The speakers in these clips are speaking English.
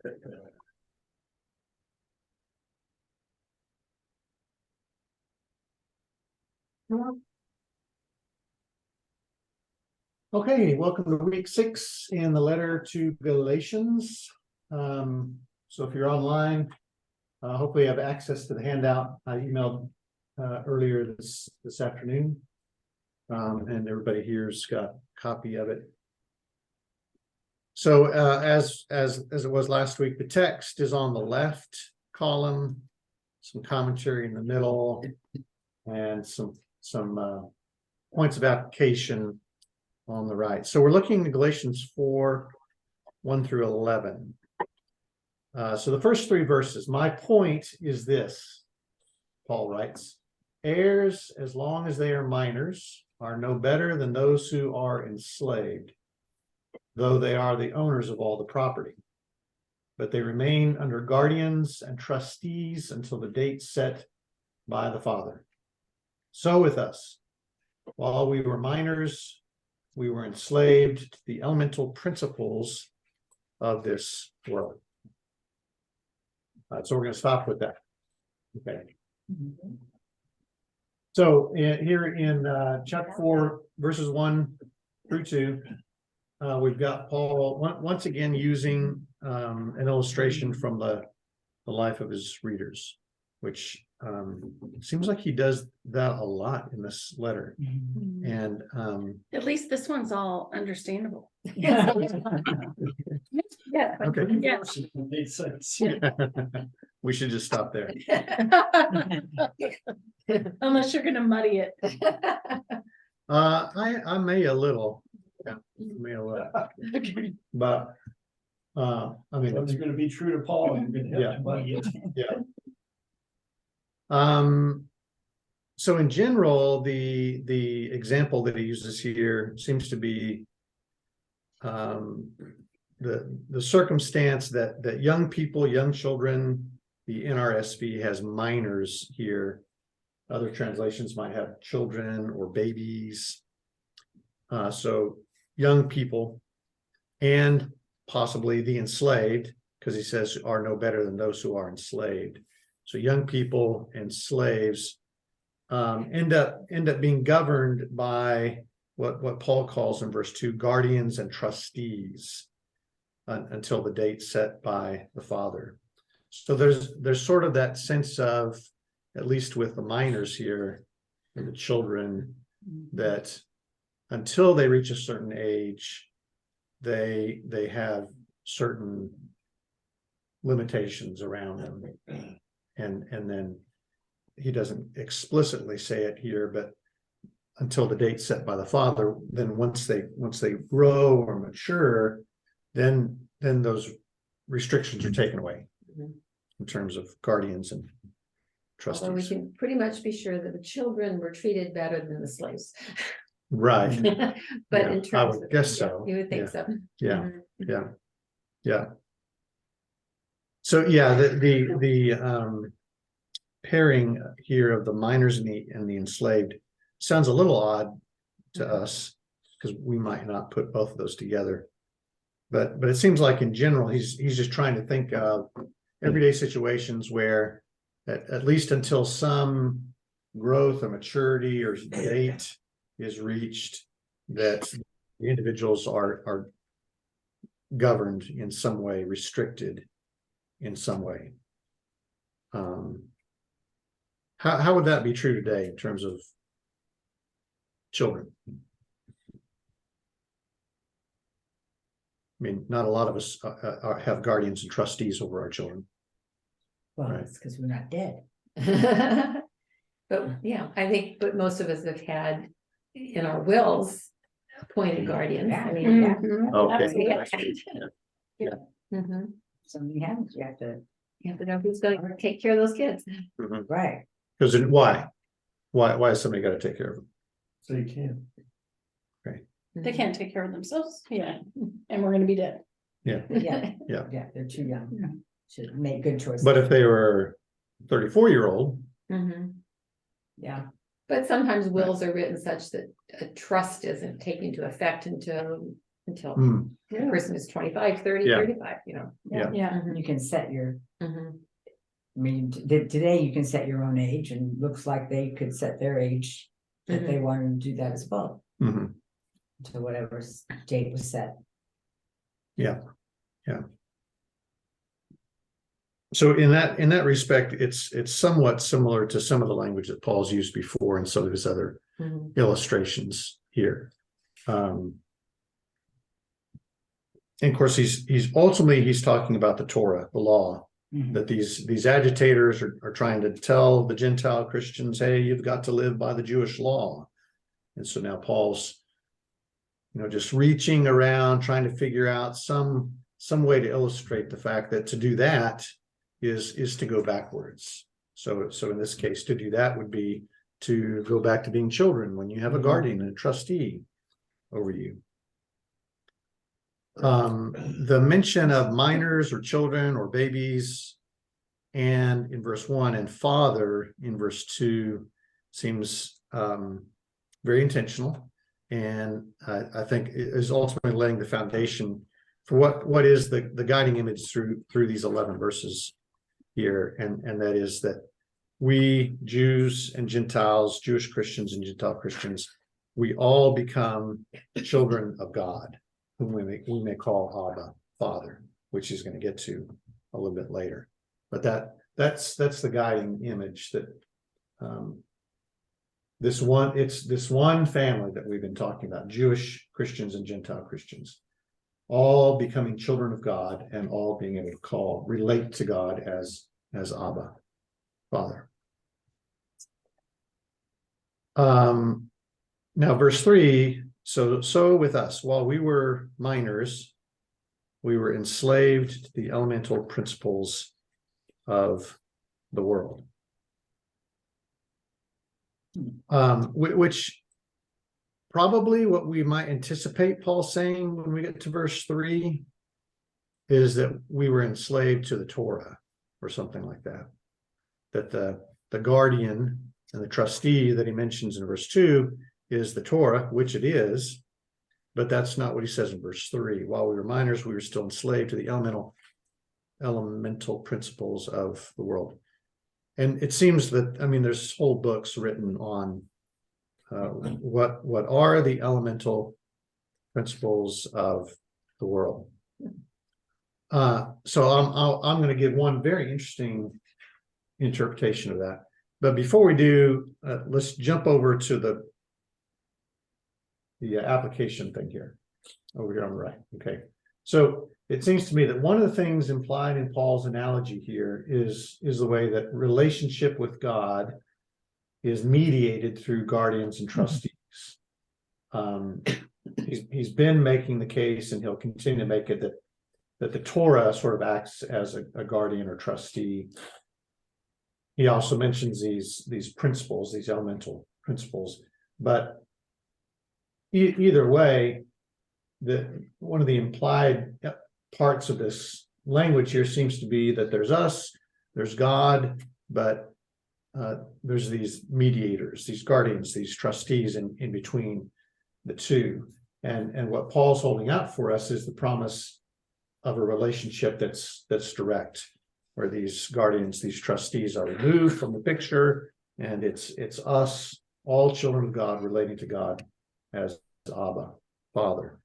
Okay, welcome to week 6 in the letter to Galatians. So if you're online, hopefully you have access to the handout I emailed earlier this afternoon. And everybody here's got a copy of it. So as it was last week, the text is on the left column, some commentary in the middle, and some points of application on the right. So we're looking at Galatians 4:1 through 11. So the first 3 verses. My point is this, Paul writes: heirs, as long as they are minors, are no better than those who are enslaved, though they are the owners of all the property. But they remain under guardians and trustees until the date set by the Father. So with us, while we were minors, we were enslaved to the elemental principles of this world. So we're going to stop with that. Okay. So here in chapter 4, verses 1 through 2, we've got Paul once again using an illustration from the life of his readers, which seems like he does that a lot in this letter. And at least this one's all understandable. yeah. Okay. Yeah. Makes sense. We should just stop there. Unless you're gonna muddy it. I may a little. Yeah, may a little. But I mean, If you're gonna be true to Paul, you're gonna have to muddy it. yeah. So in general, the example that he uses here seems to be the circumstance that young people, young children, the NRSV has minors here. Other translations might have children or babies. So young people and possibly the enslaved, because he says are no better than those who are enslaved. So young people and slaves end up being governed by what Paul calls in verse 2, guardians and trustees, until the date set by the Father. So there's sort of that sense of, at least with the minors here and the children, that until they reach a certain age, they have certain limitations around them. And then he doesn't explicitly say it here, but until the date set by the Father, then once they grow or mature, then those restrictions are taken away in terms of guardians and trustees. Although we can pretty much be sure that the children were treated better than the slaves. Right. But Yeah, in terms I would of, guess so. you would think so. Yeah. Mhm. Yeah. So yeah, the pairing here of the minors and the enslaved sounds a little odd to us, because we might not put both of those together. But it seems like in general he's just trying to think of everyday situations where at least until some growth or maturity or date is reached, that the individuals are governed in some way, restricted in some way. How would that be true today in terms of children? I mean, not a lot of us have guardians and trustees over our children. Well, Right. it's because we're not dead. But yeah, I think, but most of us have had in our wills appointed guardians. I mean, yeah. Mhm. Okay. Absolutely. Mhm. Something happens, you have to, You have to know who's going to take care of those kids. right. Because why has somebody got to take care of them? So you can. They can't take care of themselves. Yeah. And we're gonna be dead. Yeah. Yeah, Yeah. yeah, they're too young. Should make good choices. But if they were 34-year-old, Mhm. Yeah, But sometimes wills are written such that a trust isn't taken into effect until until Hmm, the person is 25, 30, Yeah. 35, Yeah. Yeah, You can set your, Mhm. I mean, today you can set your own age and looks like they could set their age. That they wanted to do that as well, mhm. to whatever date was set. So in that respect, it's somewhat similar to some of the language that Paul's used before in some of his other Mhm. illustrations here. And of course, he's ultimately talking about the Torah, the law, Mhm. that these agitators are trying to tell the Gentile Christians, hey, you've got to live by the Jewish law. And so now Paul's, just reaching around, trying to figure out some way to illustrate the fact that to do that is to go backwards. So in this case, to do that would be to go back to being children when you have a guardian and a trustee over you. The mention of minors or children or babies, and in verse 1, and father in verse 2 seems very intentional, and I think is ultimately laying the foundation for what is the guiding image through these 11 verses here, and that is that we Jews and Gentiles, Jewish Christians and Gentile Christians, we all become children of God, whom we may call Abba, Father, which he's going to get to a little bit later. But that's the guiding image that this one family that we've been talking about, Jewish Christians and Gentile Christians, all becoming children of God and all being able to relate to God as Abba, Father. Now verse 3, so with us, while we were minors, we were enslaved to the elemental principles of the world. Which probably what we might anticipate Paul saying when we get to verse 3 is that we were enslaved to the Torah or something like that. That the guardian and the trustee that he mentions in verse 2 is the Torah, which it is, but that's not what he says in verse 3. While we were minors, we were still enslaved to the elemental principles of the world. And it seems that, there's whole books written on what are the elemental principles of the world. So I'm going to give one very interesting interpretation of that. But before we do, let's jump over to the application thing here, over here on the right. Okay. So it seems to me that one of the things implied in Paul's analogy here is the way that relationship with God is mediated through guardians and trustees. He's been making the case, and he'll continue to make it, that the Torah sort of acts as a guardian or trustee. He also mentions these principles, these elemental principles, but either way, one of the implied parts of this language here seems to be that there's us, there's God, but there's these mediators, these guardians, these trustees in between the two. And what Paul's holding out for us is the promise of a relationship that's direct, where these guardians, these trustees are removed from the picture, and it's us, all children of God, relating to God as Abba, Father.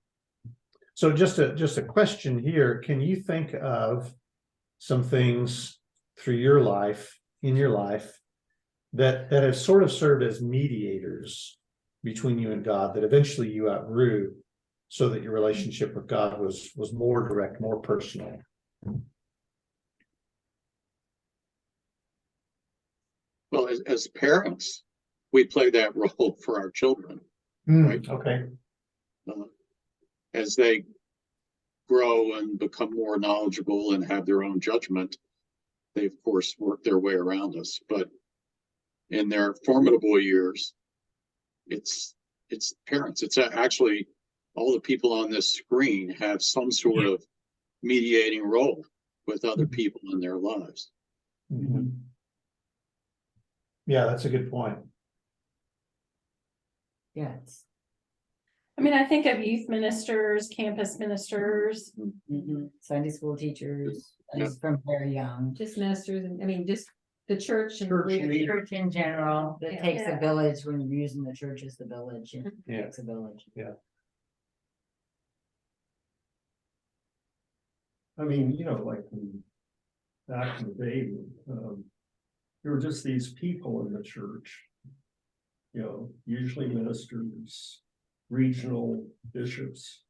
So just a question here, can you think of some things through your life, in your life, that have sort of served as mediators between you and God, that eventually you outgrew, so that your relationship with God was more direct, more personal? Well, as parents, we play that role for our children. Right. Okay. As they grow and become more knowledgeable and have their own judgment, they of course work their way around us. But in their formidable years, it's parents. It's actually all the people on this screen have some sort of mediating role with other people in their lives. Mm-hmm. Yeah, that's a good point. Yes. I mean, I think of youth ministers, campus ministers. Sunday school teachers, Yeah. from very young. Just ministers, and I mean, just the church. and Church leaders. leaders. Church in general, it Yeah. takes a Yeah. village when you're using the church as the village, it Yeah. takes a village. I mean, you know, like back in the day, there were just these people in the church. You know, usually ministers, regional bishops.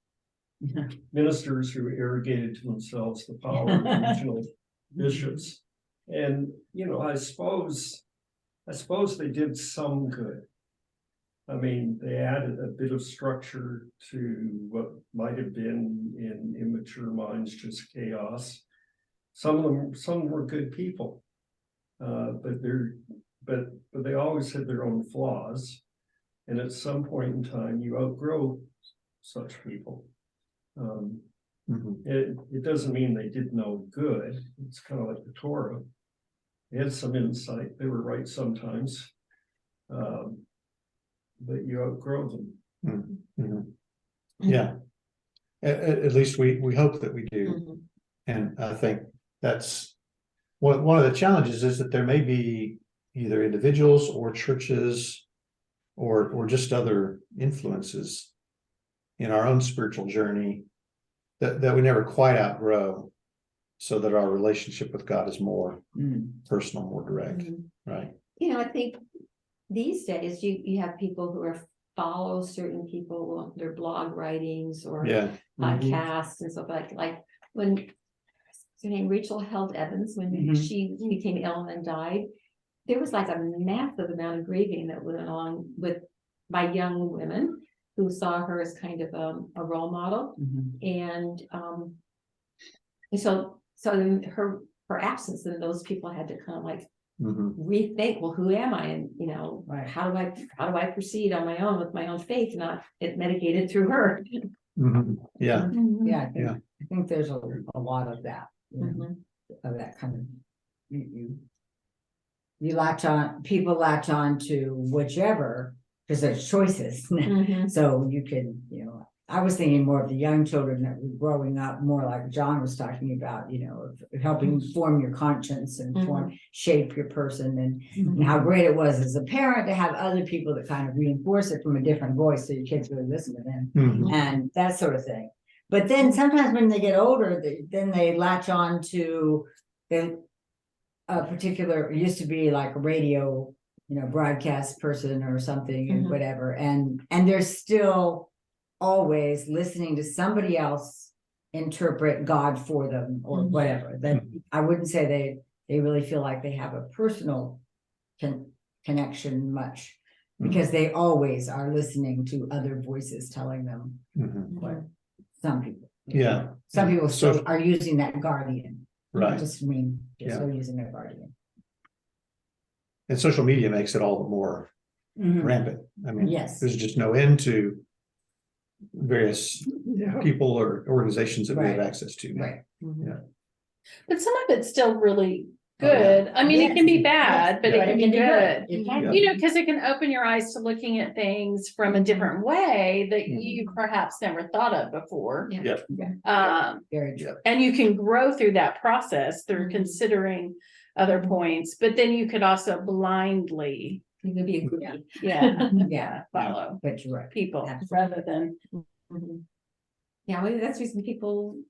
Ministers who arrogated to themselves the power of regional bishops. And, you know, I suppose they did some good. I mean, they added a bit of structure to what might have been in immature minds just chaos. Some were good people, but they always had their own flaws, and at some point in time, you outgrow such people. It doesn't mean they did no good. It's kind of like the Torah. They had some insight. They were right sometimes. But you outgrow them. Yeah. At least we hope that we do. Mhm. And I think that's one of the challenges is that there may be either individuals or churches or just other influences in our own spiritual journey that we never quite outgrow, so that our relationship with God is more personal, more direct, Mhm. right? You know, I think these days you have people who follow certain people, their blog writings or Yeah. podcasts and stuff like when her name Rachel Held Evans, when she became ill and died, there was like a massive amount of grieving that went along with by young women who saw her as kind of a role model. And so in her absence, then those people had to kind of like rethink, well, who am I? And you know, Right. how do I proceed on my own with my own faith, not it mitigated through her. Yeah. Yeah, Yeah. I think there's a lot of that, you know, Mhm. of that kind of, people latch on to whichever, because there's choices. Mhm. So you can, you know, I was thinking more of the young children that were growing up, more like John was talking about, you know, of helping form your conscience and shape your person, and how great it was as a parent to have other people that kind of reinforce it from a different voice, so your kids really listen to them and that sort of thing. But then sometimes when they get older, then they latch on to a particular, it used to be like a radio, you know, broadcast person or something and whatever, and they're still always listening to somebody else interpret God for them or whatever. That I wouldn't say they really feel like they have a personal connection much, because they always are listening to other voices telling them what some people. Yeah. Some people still So- are using that guardian. Right. Just mean, Yeah. still using their guardian. And social media makes it all the more rampant. I mean, Yes. there's just no end to various Yeah. people or organizations that we have Right. access to. Right. But some of it's still really Oh, yeah. good. I mean, it can be Yes. bad, but Yeah. it can be good. It can Yeah. be. You know, because it can open your eyes to looking at things from a different way that you perhaps never thought of before. Yeah. Yep. Very true. And you can grow through that process through considering other points, but then you could also blindly, You could be Yeah, follow but you're right. people Absolutely. rather than. Yeah, maybe that's the reason people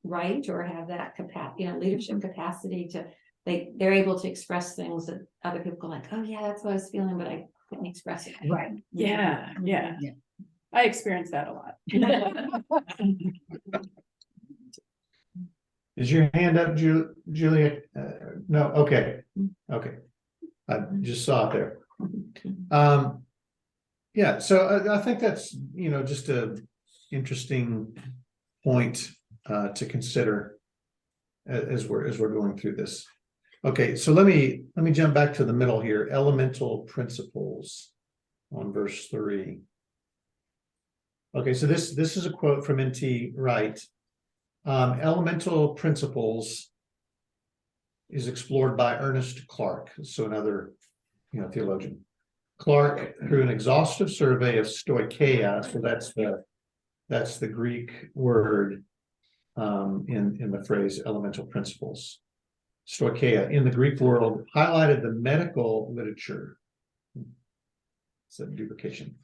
write or have that leadership capacity to, they're able to express things that other people go like, oh yeah, that's what I was feeling, but I couldn't express it. Right. Yeah. Yeah. I experience that a lot. Is your hand up, Julia? No, okay, okay. I just saw it there. Yeah, so I think that's, you know, just a interesting point to consider as we're going through this. Okay, so let me jump back to the middle here. Elemental principles on verse 3. Okay, so this is a quote from N.T. Wright. Elemental principles is explored by Ernest Clark, so another, you know, theologian. Clark, through an exhaustive survey of stoicheia, so that's the Greek word in the phrase elemental principles. Stoicheia in the Greek world highlighted the medical literature. It's a duplication.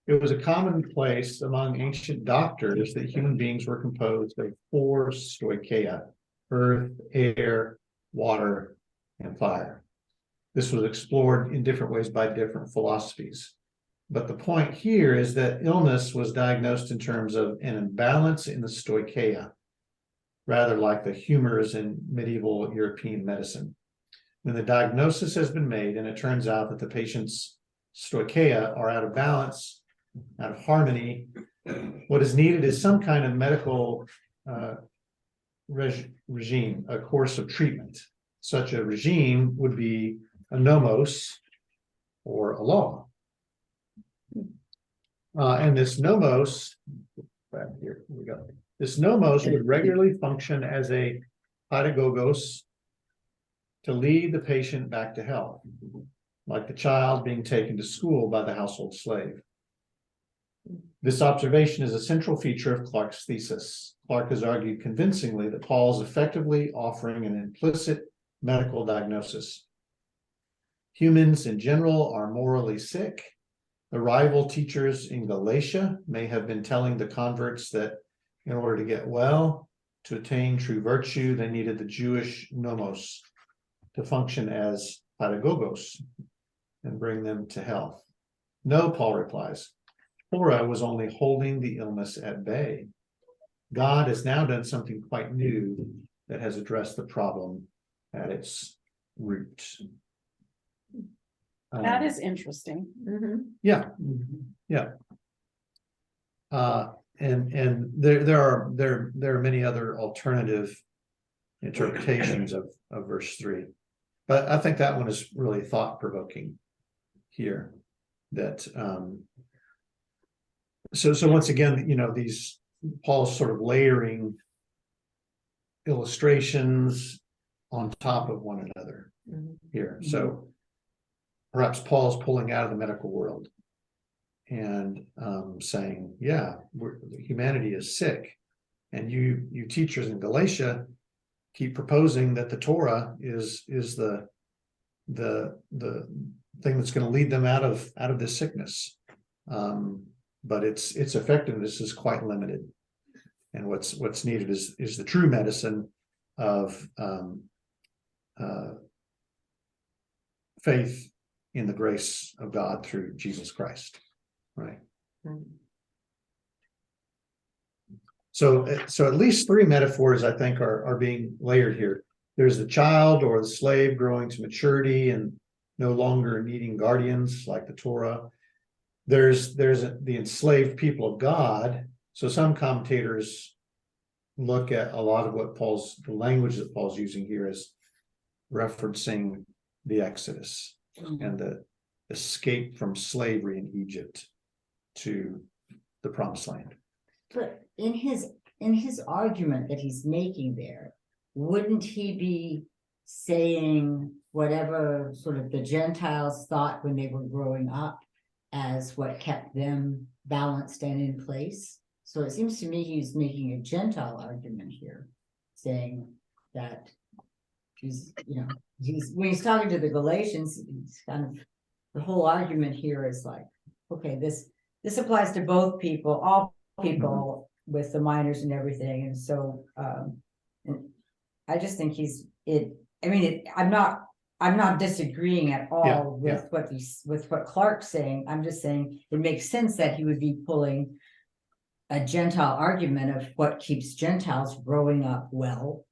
It was a commonplace among ancient doctors that human beings were composed of 4 stoicheia: earth, air, water, and fire. This was explored in different ways by different philosophies. But the point here is that illness was diagnosed in terms of an imbalance in the stoicheia, rather like the humors in medieval European medicine. When the diagnosis has been made and it turns out that the patient's stoicheia are out of balance, out of harmony, what is needed is some kind of medical regime, a course of treatment. Such a regime would be a nomos or a law. And this nomos, back here we go. This nomos would regularly function as a pedagogos to lead the patient back to health, like the child being taken to school by the household slave. This observation is a central feature of Clark's thesis. Clark has argued convincingly that Paul is effectively offering an implicit medical diagnosis. Humans in general are morally sick. The rival teachers in Galatia may have been telling the converts that in order to get well, to attain true virtue, they needed the Jewish nomos to function as pedagogos and bring them to health. No, Paul replies, Torah was only holding the illness at bay. God has now done something quite new that has addressed the problem at its root. That is interesting. Yeah. And there are many other alternative interpretations of verse 3, but I think that one is really thought-provoking here. That so once again, these Paul's sort of layering illustrations on top of one another here. So perhaps Paul's pulling out of the medical world and saying, yeah, humanity is sick, and you teachers in Galatia keep proposing that the Torah is the thing that's going to lead them out of this sickness, but its effectiveness is quite limited, and what's needed is the true medicine of faith in the grace of God through Jesus Christ. Right. So at least 3 metaphors, I think, are being layered here. There's the child or the slave growing to maturity and no longer needing guardians like the Torah. There's the enslaved people of God. So some commentators look at a lot of the language that Paul's using here as referencing the Exodus and the escape from slavery in Egypt to the promised land. But in his argument that he's making there, wouldn't he be saying whatever sort of the Gentiles thought when they were growing up as what kept them balanced and in place? So it seems to me he's making a Gentile argument here, saying that when he's talking to the Galatians, he's kind of, the whole argument here is like, okay, this applies to both people, all people with the minors and everything. And so and I just think I'm not disagreeing at all with what Clark's saying. I'm just saying it makes sense that he would be pulling a Gentile argument of what keeps Gentiles growing up well,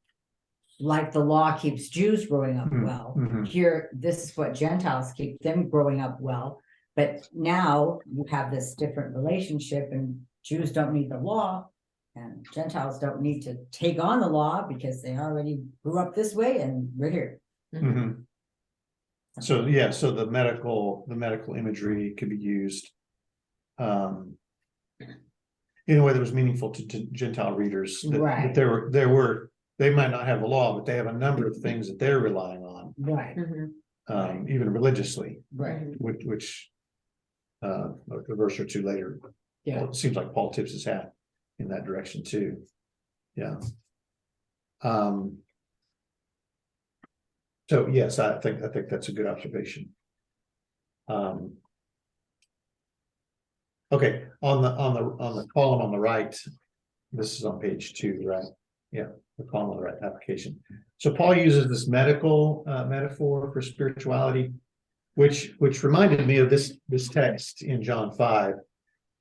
like the law keeps Jews growing up well. Here, this is what Gentiles keep them growing up well. But now you have this different relationship, and Jews don't need the law, and Gentiles don't need to take on the law because they already grew up this way, and we're here. So the medical imagery could be used in a way that was meaningful to Gentile readers. That they might not have the law, but they have a number of things that they're relying on, Right. even religiously, Right. which a verse or two later. Yeah. Well, it seems like Paul tips his hat in that direction too. Yeah. So yes, I think that's a good observation. Okay, on the column on the right, this is on page 2, right? Yeah, the column on the right, application. So Paul uses this medical metaphor for spirituality, which reminded me of this text in John 5.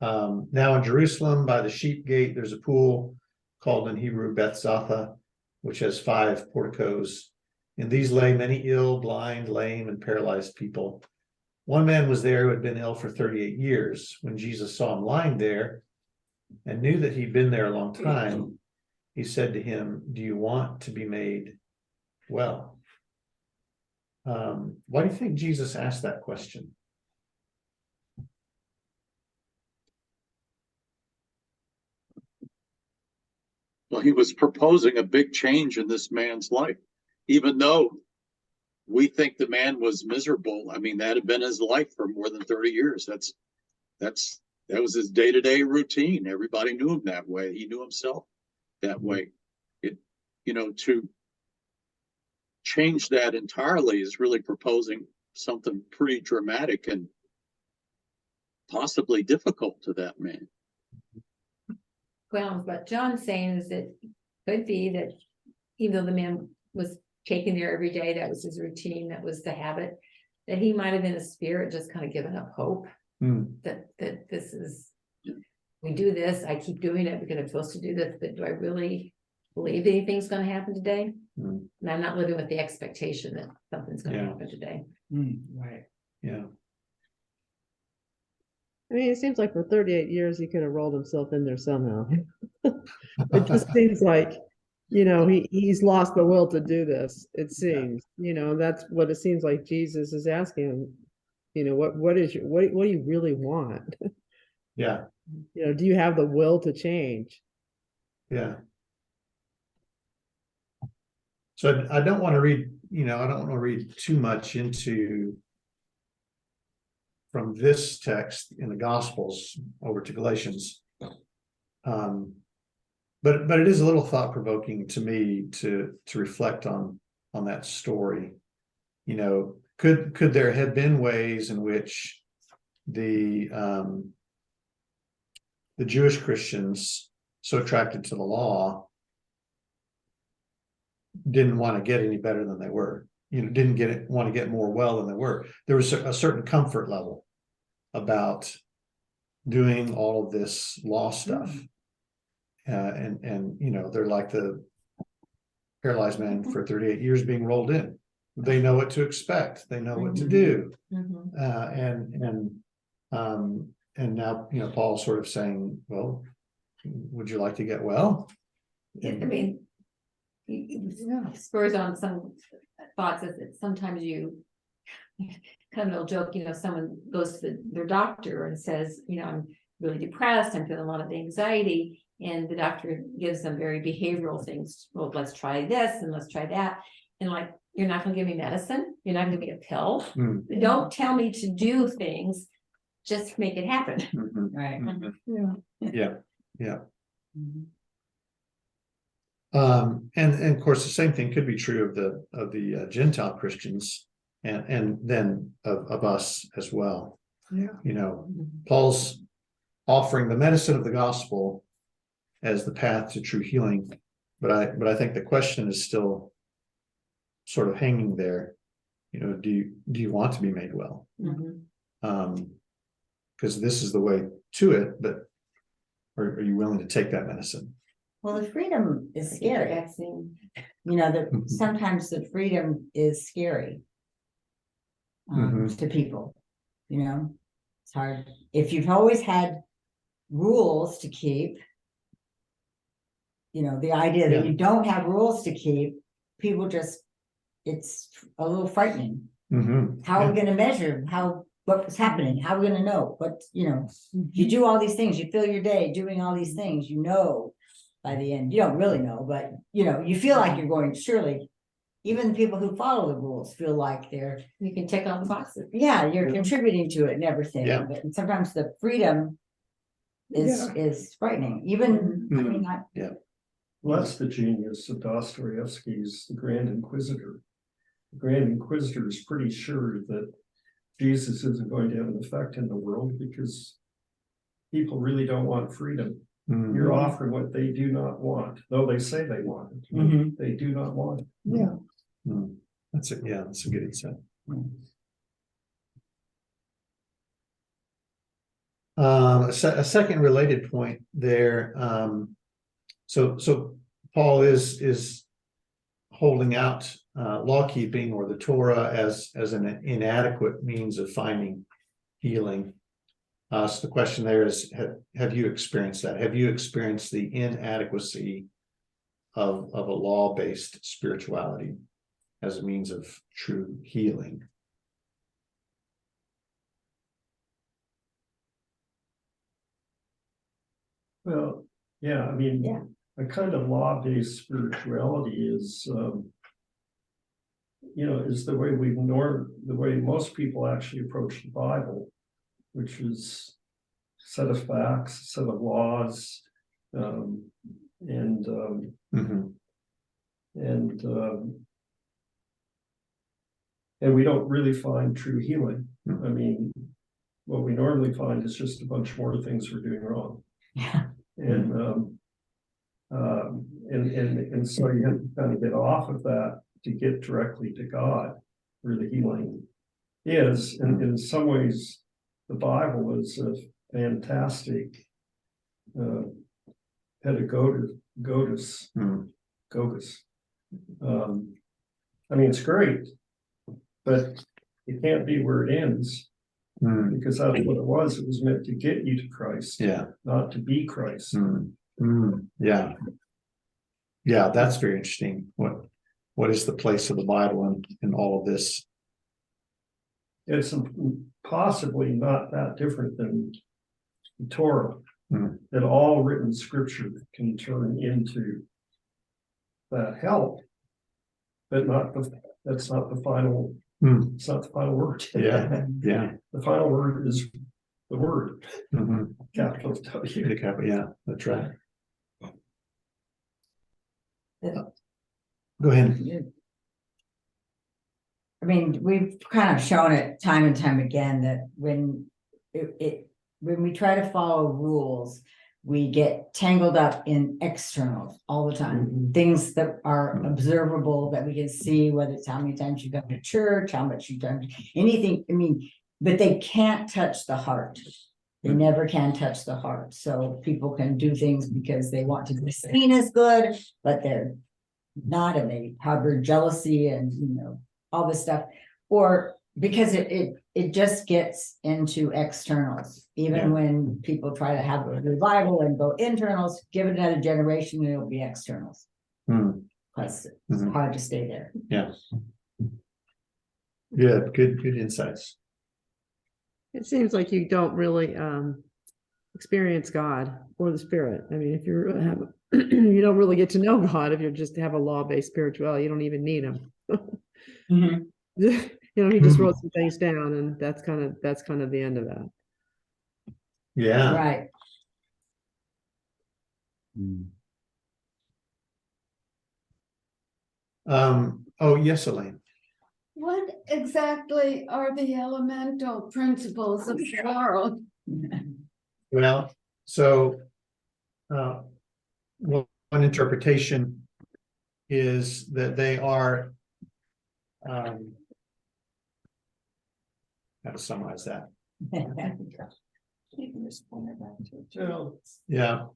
Now in Jerusalem by the sheep gate, there's a pool called in Hebrew Bethzatha, which has 5 porticos. In these lay many ill, blind, lame, and paralyzed people. One man was there who had been ill for 38 years. When Jesus saw him lying there and knew that he'd been there a long time, he said to him, "Do you want to be made well?" Why do you think Jesus asked that question? Well, he was proposing a big change in this man's life, even though we think the man was miserable. I mean, that had been his life for more than 30 years. That was his day-to-day routine. Everybody knew him that way. He knew himself that way. To change that entirely is really proposing something pretty dramatic and possibly difficult to that man. Well, what John's saying is that could be that even though the man was taken there every day, that was his routine, that was the habit, that he might have in a spirit just kind of given up hope. That this is, we do this, I keep doing it because I'm supposed to do this, but do I really believe anything's going to happen today? And I'm not living with the expectation that something's going to happen today. Right. Yeah. I mean, it seems like for 38 years he could have rolled himself in there somehow. It just seems like, he's lost the will to do this. It seems, that's what it seems like Jesus is asking him. What do you really want? Yeah. Do you have the will to change? Yeah. So I don't want to read, I don't want to read too much into from this text in the Gospels over to Galatians. But it is a little thought provoking to me to reflect on that story. Could there have been ways in which the Jewish Christians, so attracted to the law, didn't want to get any better than they were, didn't want to get more well than they were. There was a certain comfort level about doing all of this law stuff. And they're like the paralyzed man for 38 years being rolled in. They know what to expect. They know what to do. And now, Paul's sort of saying, well, would you like to get well? I mean, spurs on some thoughts that sometimes you kind of a little joke, someone goes to their doctor and says, I'm really depressed, I'm feeling a lot of anxiety, and the doctor gives them very behavioral things. Well, let's try this and let's try that. And like, you're not going to give me medicine, you're not going to give me a pill. Don't tell me to do things, just make it happen. Right. Yeah. And of course the same thing could be true of the Gentile Christians and then of us as well. Paul's offering the medicine of the gospel as the path to true healing, but I think the question is still sort of hanging there. Do you want to be made well? Because this is the way to it, but are you willing to take that medicine? Well, the freedom is scary. Sometimes the freedom is scary to people. It's hard. If you've always had rules to keep, the idea that you don't have rules to keep, people it's a little frightening. How are we going to measure what's happening? How are we going to know you do all these things, you fill your day doing all these things, by the end, you don't really know, but you feel like you're going, surely even people who follow the rules feel like they're, You can tick all the boxes. yeah, you're contributing to it and everything, Yeah. but sometimes the freedom is frightening, even, I mean, Well, that's the genius of Dostoevsky's The Grand Inquisitor. The Grand Inquisitor is pretty sure that Jesus isn't going to have an effect in the world because people really don't want freedom. Mhm. You're offering what they do not want, though they say they want it. Mhm. They do not want it. Yeah. That's a good insight. A second related point there. So Paul is holding out law keeping or the Torah as an inadequate means of finding healing. So the question there is, have you experienced that? Have you experienced the inadequacy of a law-based spirituality as a means of true healing? Well, yeah, I mean, Yeah. a kind of law-based spirituality is, is the way most people actually approach the Bible, which is a set of facts, a set of laws, and we don't really find true healing. I mean, what we normally find is just a bunch more things we're doing wrong. Yeah. And so you have to kind of get off of that to get directly to God, where the healing is. And in some ways, the Bible is a fantastic pedagogus. I mean, it's great, but it can't be where it ends, because that's what it was. It was meant to get you to Christ, not to be Christ. Yeah, that's very interesting. What is the place of the Bible in all of this? It's possibly not that different than the Torah, that all written scripture can turn into that help, but that's not the final. It's not the final word. Yeah. The final word is the word, capital W. Yeah, that's right. Go ahead. I mean, we've kind of shown it time and time again that when we try to follow rules, we get tangled up in externals all the time. Things that are observable that we can see, whether it's how many times you've gone to church, how much you've done, anything. I mean, but they can't touch the heart. They never can touch the heart. So people can do things because they want to be seen as good, but they're not, and they harbor jealousy and all this stuff, or because it just gets into externals. Even when people try to have a revival and go internals, give it another generation and it'll be externals. Plus it's hard to stay there. Good insights. It seems like you don't really experience God or the Spirit. I mean, if you really have, you don't really get to know God if you just have a law-based spirituality. You don't even need him. He just wrote some things down, and that's kind of the end of that. Yeah. Right. Oh, yes, Elaine. What exactly are the elemental principles of moral? Well, so one interpretation is that they are how to summarize that? Yeah.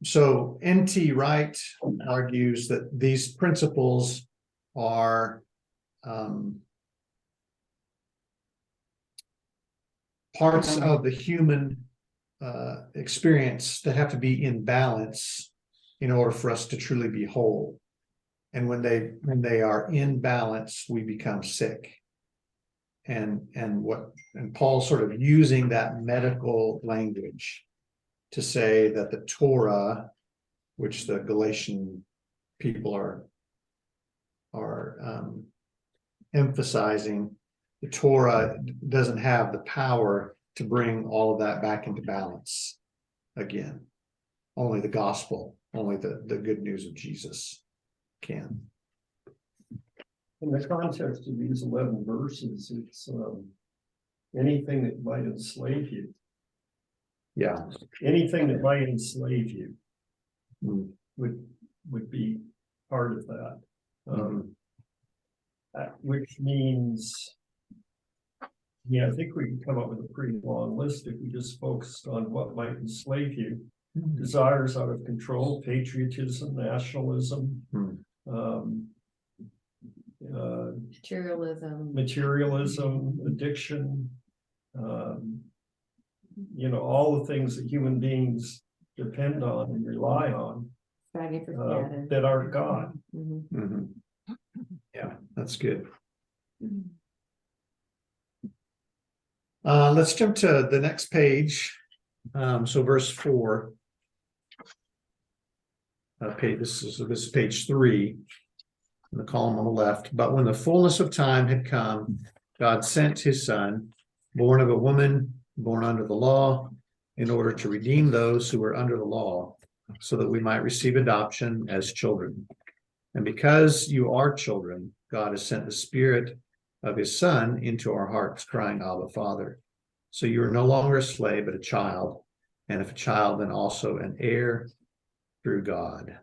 So N.T. Wright argues that these principles are parts of the human experience that have to be in balance in order for us to truly be whole. And when they are in balance, we become sick. And Paul's sort of using that medical language to say that the Torah, which the Galatian people are emphasizing the Torah doesn't have the power to bring all of that back into balance again. Only the gospel, only the good news of Jesus can. In the context of these 11 verses, it's anything that might enslave you. Yeah. Anything that might enslave you Mm. would be part of that. Which means, I think we can come up with a pretty long list if we just focused on what might enslave you. Desires out of control, patriotism, nationalism, materialism, addiction, all the things that human beings depend on and rely on that aren't God. Mhm. Yeah, that's good. Let's jump to the next page. So verse 4. This is page 3 in the column on the left. But when the fullness of time had come, God sent his son, born of a woman, born under the law, in order to redeem those who were under the law, so that we might receive adoption as children. And because you are children, God has sent the Spirit of his Son into our hearts, crying, Abba, Father. So you are no longer a slave, but a child, and if a child, then also an heir through God.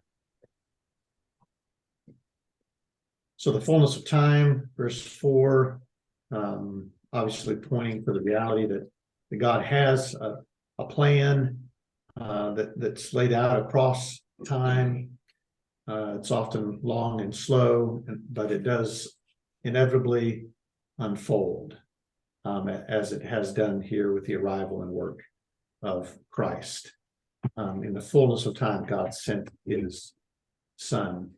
So the fullness of time, verse 4, obviously pointing to the reality that God has a plan that's laid out across time. It's often long and slow, but it does inevitably unfold, as it has done here with the arrival and work of Christ. In the fullness of time, God sent his son.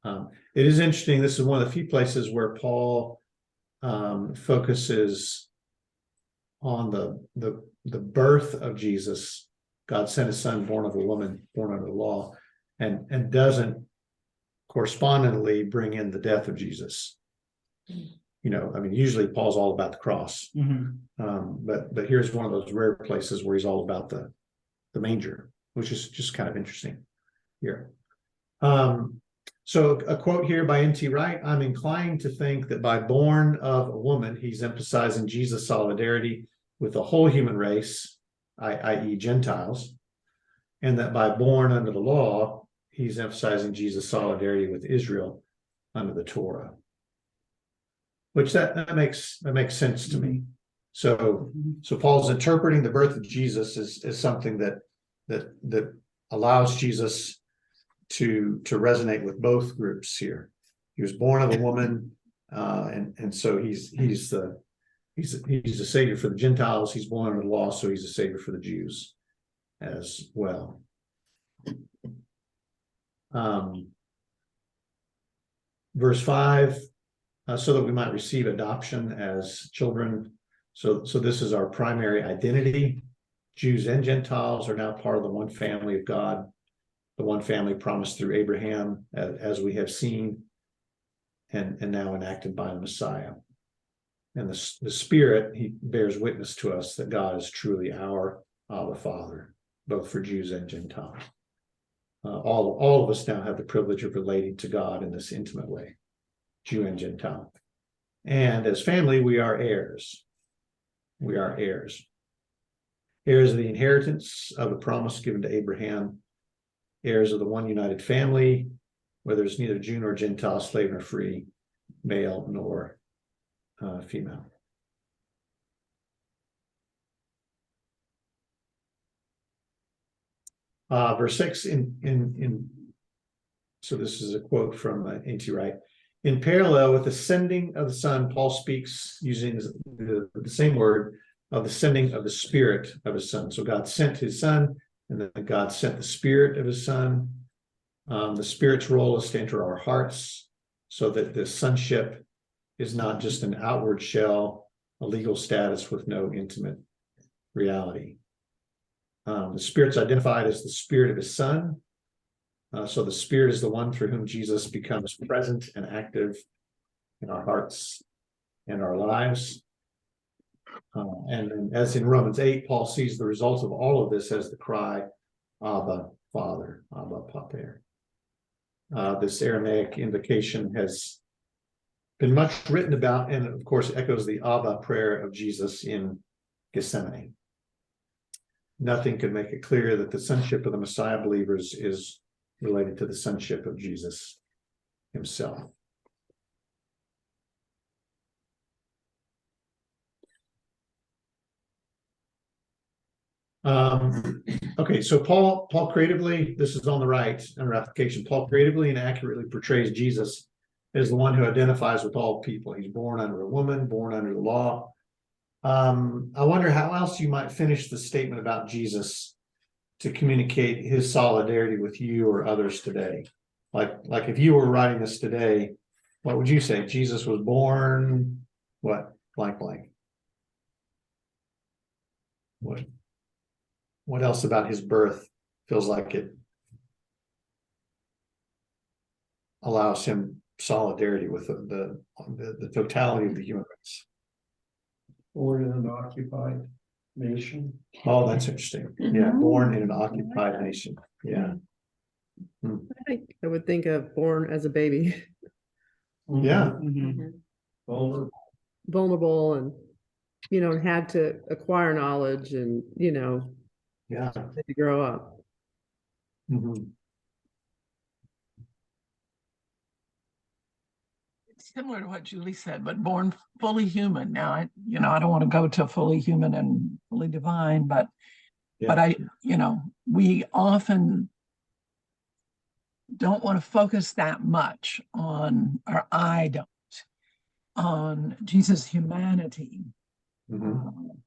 It is interesting. This is one of the few places where Paul focuses on the birth of Jesus. God sent his son, born of a woman, born under the law, and doesn't correspondingly bring in the death of Jesus. Usually Paul's all about the cross. But here's one of those rare places where he's all about the manger, which is just kind of interesting here. So a quote here by N.T. Wright: I'm inclined to think that by born of a woman, he's emphasizing Jesus' solidarity with the whole human race, i.e. Gentiles, and that by born under the law, he's emphasizing Jesus' solidarity with Israel under the Torah. Which that makes sense to me. So Paul's interpreting the birth of Jesus as something that allows Jesus to resonate with both groups here. He was born of a woman, and so he's a savior for the Gentiles. He's born under the law, so he's a savior for the Jews as well. Verse 5, so that we might receive adoption as children. So this is our primary identity. Jews and Gentiles are now part of the one family of God, the one family promised through Abraham, as we have seen, and now enacted by the Messiah. And the Spirit, he bears witness to us that God is truly our Abba Father, both for Jews and Gentiles. All of us now have the privilege of relating to God in this intimate way, Jew and Gentile. And as family, we are heirs. We are heirs. Heirs of the inheritance of the promise given to Abraham, heirs of the one united family, where there's neither Jew nor Gentile, slave nor free, male nor female. Verse 6 so this is a quote from N.T. Wright. In parallel with the sending of the Son, Paul speaks using the same word of the sending of the Spirit of his Son. So God sent his Son, and then God sent the Spirit of his Son. The Spirit's role is to enter our hearts, so that the sonship is not just an outward shell, a legal status with no intimate reality. The Spirit's identified as the Spirit of his Son, So the Spirit is the one through whom Jesus becomes present and active in our hearts and our lives. And then as in Romans 8, Paul sees the result of all of this as the cry, Abba, Father, Abba, Pater. This Aramaic invocation has been much written about, and of course echoes the Abba prayer of Jesus in Gethsemane. Nothing could make it clearer that the sonship of the Messiah believers is related to the sonship of Jesus himself. Okay, so Paul creatively, this is on the right under application. Paul creatively and accurately portrays Jesus as the one who identifies with all people. He's born under a woman, born under the law. I wonder how else you might finish the statement about Jesus to communicate his solidarity with you or others today. Like if you were writing this today, what would you say? Jesus was born, what, blank. What else about his birth feels like it allows him solidarity with the totality of the human race? Born in an occupied nation. Oh, that's interesting. Yeah, born in an occupied nation. Yeah. I think I would think of born as a baby, Yeah. Vulnerable. vulnerable and, had to acquire knowledge and, Yeah. had to grow up. Mhm. Similar to what Julie said, but born fully human. Now, I don't want to go to fully human and fully divine, but we often don't want to focus that much on, or I don't, on Jesus' humanity. Mhm.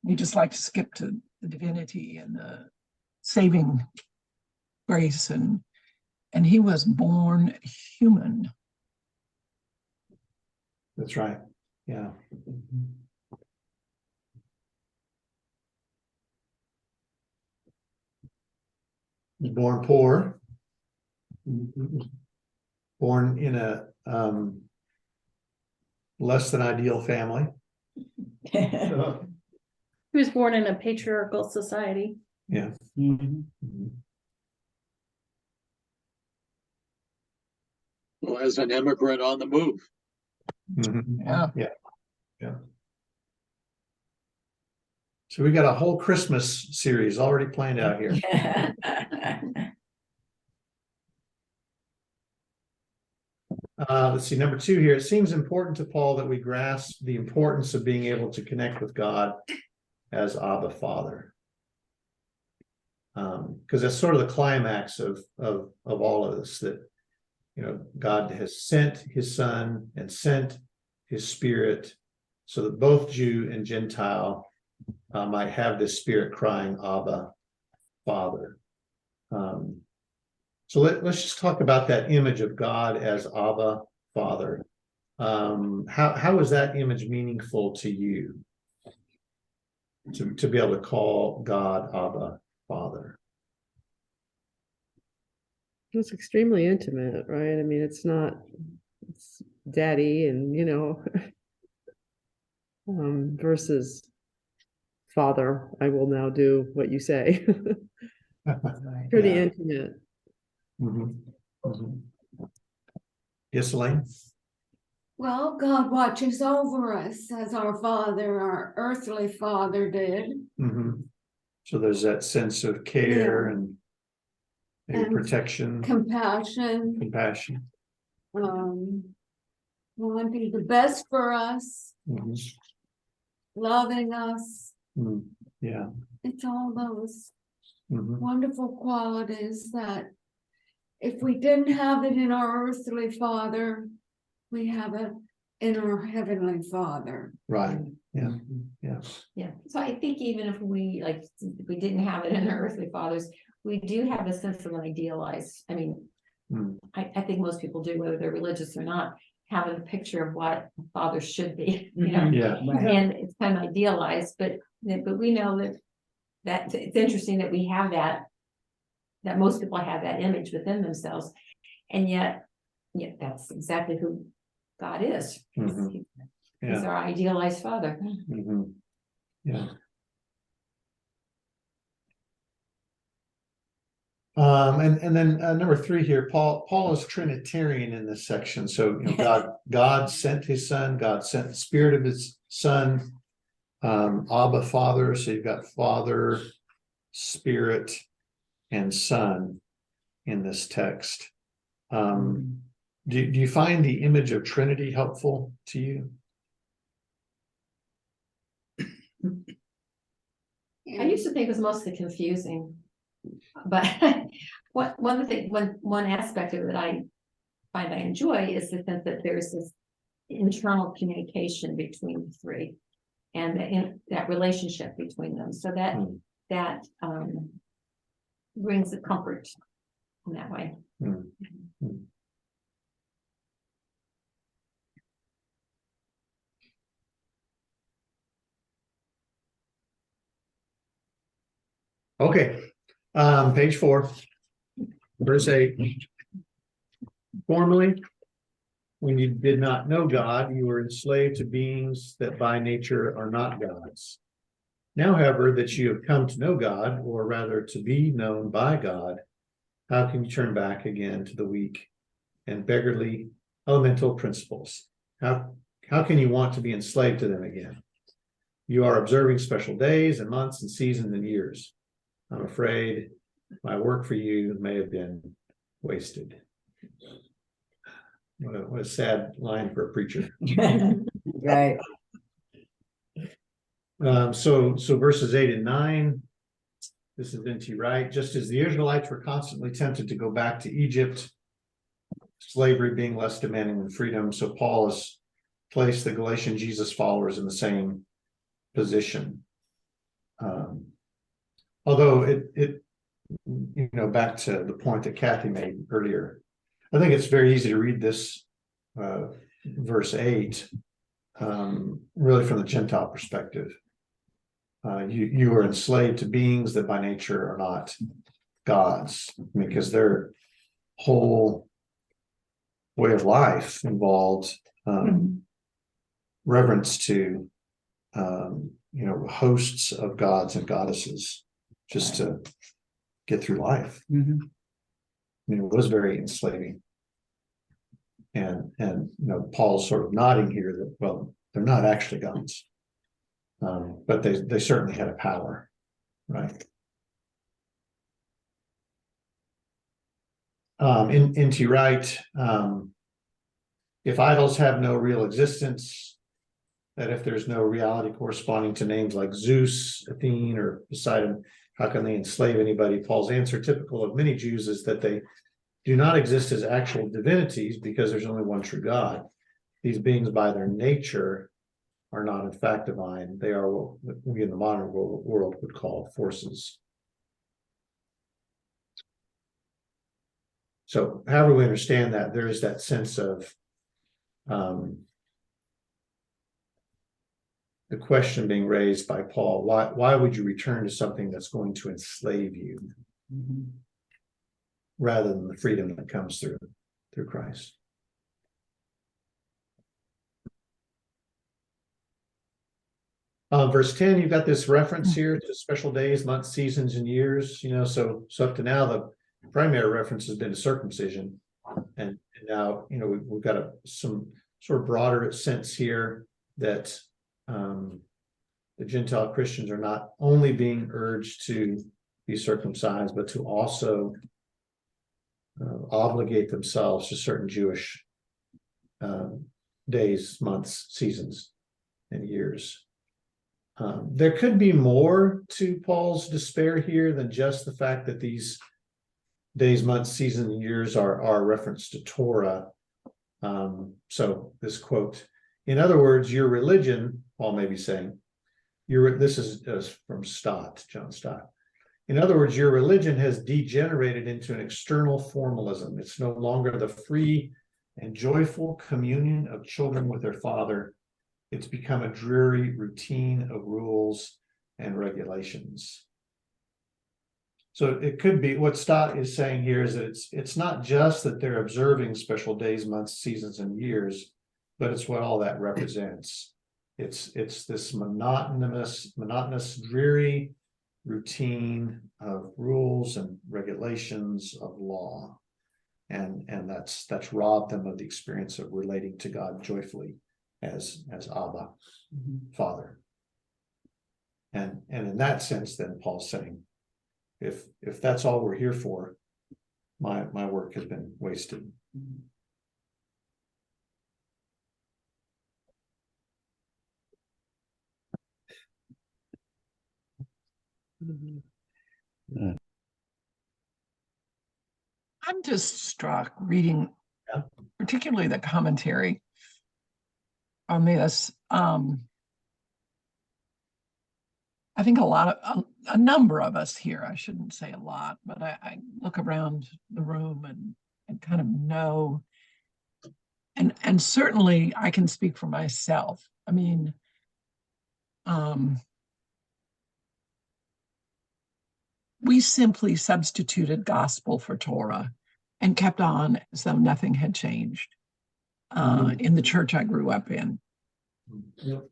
We just like to skip to the divinity and the saving grace, and he was born human. That's right. Yeah. He was born poor. Born in a less than ideal family. Uh, He was born in a patriarchal society. Yeah. Mhm. Mhm. Well, as an immigrant on the move. Mhm. Yeah. Yeah. So we got a whole Christmas series already planned out here. Let's see, number 2 here. It seems important to Paul that we grasp the importance of being able to connect with God as Abba Father. Because that's sort of the climax of all of this, that God has sent his Son and sent his Spirit so that both Jew and Gentile might have this Spirit crying, Abba, Father. So let's just talk about that image of God as Abba, Father. How is that image meaningful to you? To be able to call God Abba, Father. It's extremely intimate, right? I mean, it's daddy and, versus Father, I will now do what you say. Pretty Yeah. intimate. Yes, Elaine? Well, God watches over us as our father, our earthly father did. So there's that sense of care and maybe protection, Compassion, compassion. wanting the best for us, loving us. Yeah. It's all those Mhm. wonderful qualities that if we didn't have it in our earthly father, we have it in our heavenly father. Right. Yeah. Yeah. Yeah, so I think even if we didn't have it in our earthly fathers, we do have a sense of an idealized, I think most people do, whether they're religious or not, have a picture of what fathers should be, Yeah. and it's kind of idealized, but we know that it's interesting that we have that that most people have that image within themselves. And yet, that's exactly who God is. Mhm. He's Yeah. our idealized father. Mhm. Yeah. And then number 3 here, Paul is Trinitarian in this section. So, God sent his son, God sent the spirit of his son, Abba Father. So you've got Father, Spirit, and Son in this text. Do you find the image of Trinity helpful to you? I used to think it was mostly confusing, but one aspect of it I find I enjoy is the sense that there's this internal communication between the three, and that relationship between them. So that brings the comfort in that way. Okay, page 4, verse 8. Formerly, when you did not know God, you were enslaved to beings that by nature are not gods. Now, however, that you have come to know God, or rather to be known by God, how can you turn back again to the weak and beggarly elemental principles? How can you want to be enslaved to them again? You are observing special days and months and seasons and years. I'm afraid my work for you may have been wasted. What a sad line for a preacher. Right. So verses 8 and 9, this is N.T. Wright. Just as the Israelites were constantly tempted to go back to Egypt, slavery being less demanding than freedom, so Paul has placed the Galatian Jesus followers in the same position. Although it back to the point that Kathy made earlier, I think it's very easy to read this verse 8 really from the Gentile perspective. You are enslaved to beings that by nature are not gods, because their whole way of life involved reverence to hosts of gods and goddesses just to get through life. It was very enslaving. And Paul's sort of nodding here that, well, they're not actually gods, but they certainly had a power, right? N.T. Wright, if idols have no real existence, that if there's no reality corresponding to names like Zeus, Athene, or Poseidon, how can they enslave anybody? Paul's answer, typical of many Jews, is that they do not exist as actual divinities because there's only one true God. These beings by their nature are not in fact divine. They are what we in the modern world would call forces. So however we understand that, there is that sense of the question being raised by Paul, why would you return to something that's going to enslave you rather than the freedom that comes through Christ? Verse 10, you've got this reference here to special days, months, seasons, and years. So up to now, the primary reference has been to circumcision, and now we've got some sort of broader sense here that the Gentile Christians are not only being urged to be circumcised, but to also obligate themselves to certain Jewish days, months, seasons, and years. There could be more to Paul's despair here than just the fact that these days, months, seasons, and years are a reference to Torah. So this quote, in other words, your religion, Paul may be saying, this is from John Stott. In other words, your religion has degenerated into an external formalism. It's no longer the free and joyful communion of children with their father. It's become a dreary routine of rules and regulations. So it could be, what Stott is saying here is that it's not just that they're observing special days, months, seasons, and years, but it's what all that represents. It's this monotonous, dreary routine of rules and regulations of law. And that's robbed them of the experience of relating to God joyfully as Abba, Father. And in that sense, then Paul's saying, if that's all we're here for, my work has been wasted. I'm just struck reading, particularly the commentary on this. I think a number of us here, I shouldn't say a lot, but I look around the room and kind of know, and certainly I can speak for myself. I mean, we simply substituted gospel for Torah and kept on as though nothing had changed in the church I grew up in. Yep.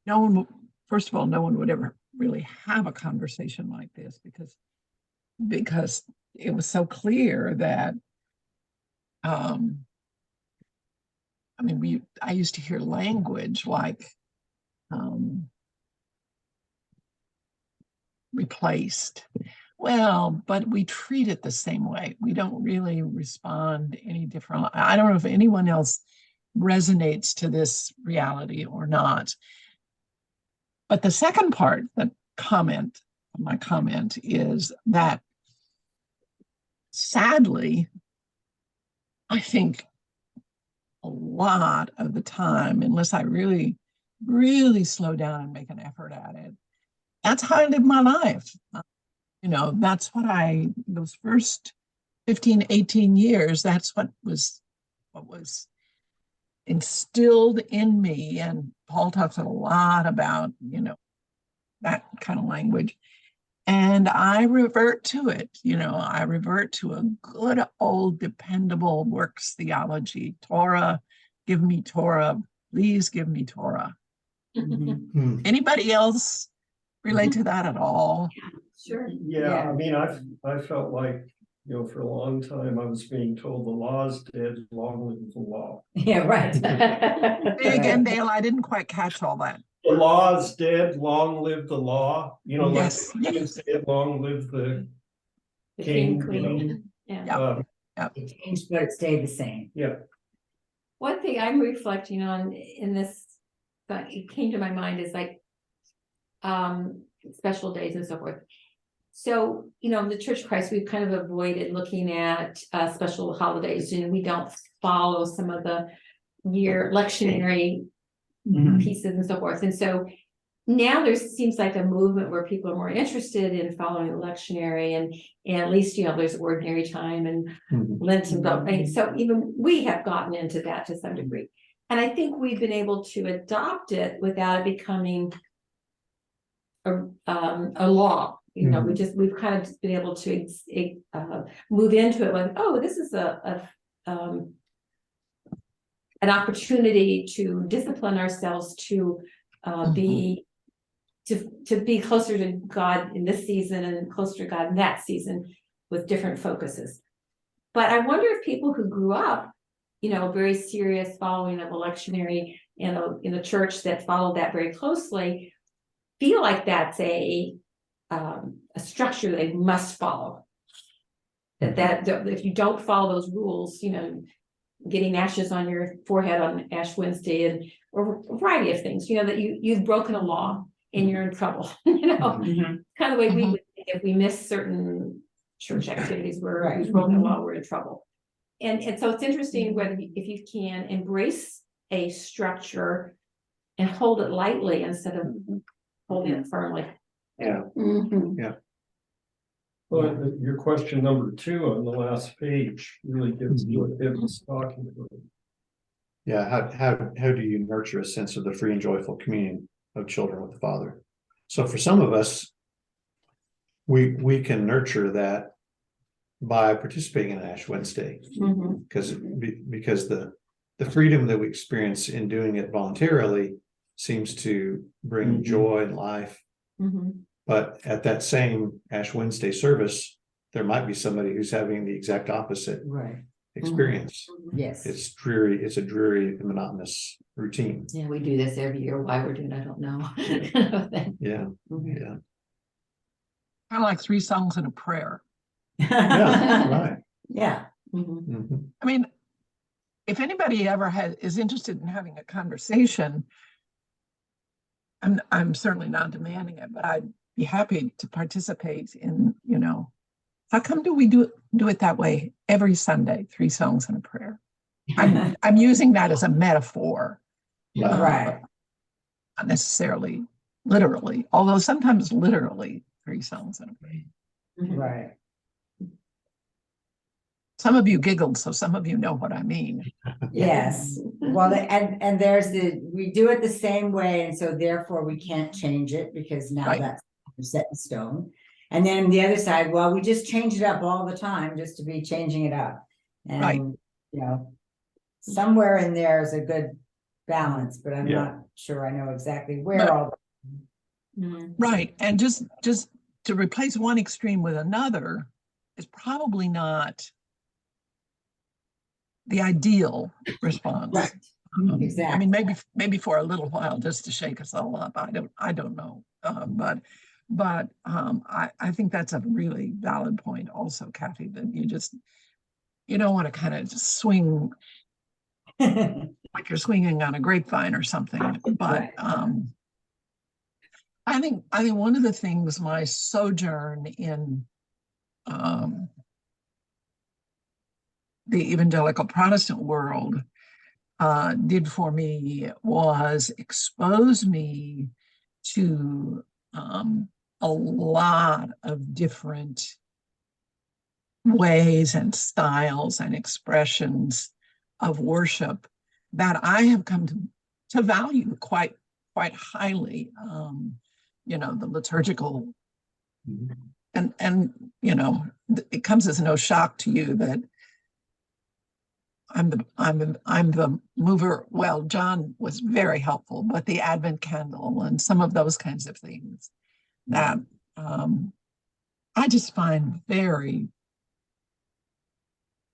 No one, first of all, no one would ever really have a conversation like this because it was so clear that I used to hear language like replaced. Well, but we treat it the same way. We don't really respond any different. I don't know if anyone else resonates to this reality or not. But the second part, my comment is that sadly, I think a lot of the time, unless I really, really slow down and make an effort at it, that's how I live my life. That's what those first 15, 18 years, that's what was instilled in me. And Paul talks a lot about, that kind of language. And I revert to it. I revert to a good old dependable works theology. Torah, give me Torah. Please give me Torah. Anybody else relate to that at all? Sure. Yeah, I mean, I felt like, for a long time, I was being told the law's dead, long live the law. Yeah, right. Say again, Dale, I didn't quite catch all that. The law's dead, long live the law, Yes, like you said, long live the The king, queen. Yeah. It changed, but it stayed the same. Yeah. One thing I'm reflecting on in this, but it came to my mind is like special days and so forth. So, the Church of Christ, we've kind of avoided looking at special holidays, and we don't follow some of the lectionary pieces and so forth. And so now there seems like a movement where people are more interested in following the lectionary, and at least, there's ordinary time and Lent and so even we have gotten into that to some degree. And I think we've been able to adopt it without it becoming a law. We've kind of just been able to move into it like, oh, this is an opportunity to discipline ourselves to be closer to God in this season and closer to God in that season with different focuses. But I wonder if people who grew up, very serious following of a lectionary in a church that followed that very closely, feel like that's a structure they must follow. That if you don't follow those rules, getting ashes on your forehead on Ash Wednesday or a variety of things, that you've broken a law and you're in trouble. Kind of the way we would think if we miss certain church activities where we've broken a law, we're in trouble. And so it's interesting whether if you can embrace a structure and hold it lightly instead of holding it firmly. Yeah. Well, your question number 2 on the last page really gives you what Deb was talking about. Yeah, how do you nurture a sense of the free and joyful communion of children with the Father? So for some of us, we can nurture that by participating in Ash Wednesday, Mhm. because the freedom that we experience in doing it voluntarily seems to bring joy and life. Mhm. But at that same Ash Wednesday service, there might be somebody who's having the exact opposite Right, experience. yes. It's dreary, it's a dreary, monotonous routine. Yeah, we do this every year. Why we're doing it, I don't know. Yeah, Mhm. yeah, Kind of like 3 songs and a prayer. yeah, right. Yeah, Mhm. Mhm. I mean, if anybody ever is interested in having a conversation, I'm certainly not demanding it, but I'd be happy to participate in, how come do we do it that way every Sunday, 3 songs and a prayer? I'm using that as a metaphor, Yeah. right, not necessarily literally, although sometimes literally 3 songs and a prayer. Mhm. right. Some of you giggled, so some of you know what I mean. Yes, well, and there's we do it the same way, and so therefore we can't change it because now Right. that's set in stone. And then the other side, well, we just change it up all the time just to be changing it up. Right. And, somewhere in there is a good balance, but I'm Yeah. not sure I know exactly where But- all. Mhm. Right, and just to replace one extreme with another is probably not the ideal response. Right. I Exactly. mean, maybe for a little while just to shake us all up. I don't know. But I think that's a really valid point also, Kathy, that you don't want to kind of just swing like you're swinging on a grapevine or something. But Right. I think one of the things my sojourn in the evangelical Protestant world did for me was expose me to a lot of different ways and styles and expressions of worship that I have come to value quite highly. The liturgical, and it comes as no shock to you that I'm the mover. Well, John was very helpful, but the Advent candle and some of those kinds of things that I just find very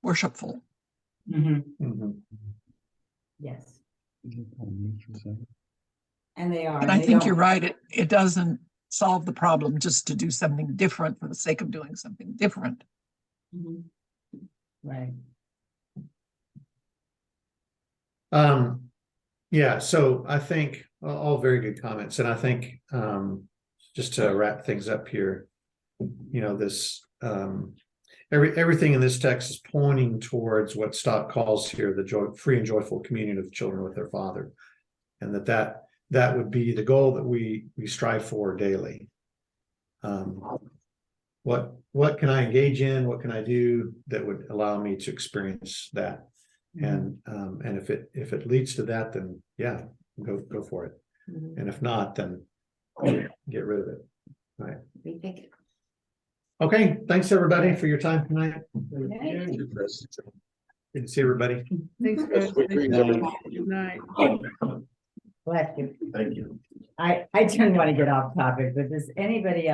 worshipful. Mhm. Yes. And they are. And I think you're right. It doesn't solve the problem just to do something different for the sake of doing something different. Mhm. Right. Yeah, so I think all very good comments, and I think just to wrap things up here, this everything in this text is pointing towards what Stott calls here the free and joyful communion of children with their Father, and that would be the goal that we strive for daily. What can I engage in? What can I do that would allow me to experience that? And if it leads to that, then yeah, go for it. Mhm. And if not, then get rid of it. Right. Rethink it. Okay, thanks everybody for your time tonight. Okay. Good to see everybody. Thanks, guys. Sweet dreams, everyone. Good night. Bless you. Thank you. I didn't want to get off topic, but does anybody else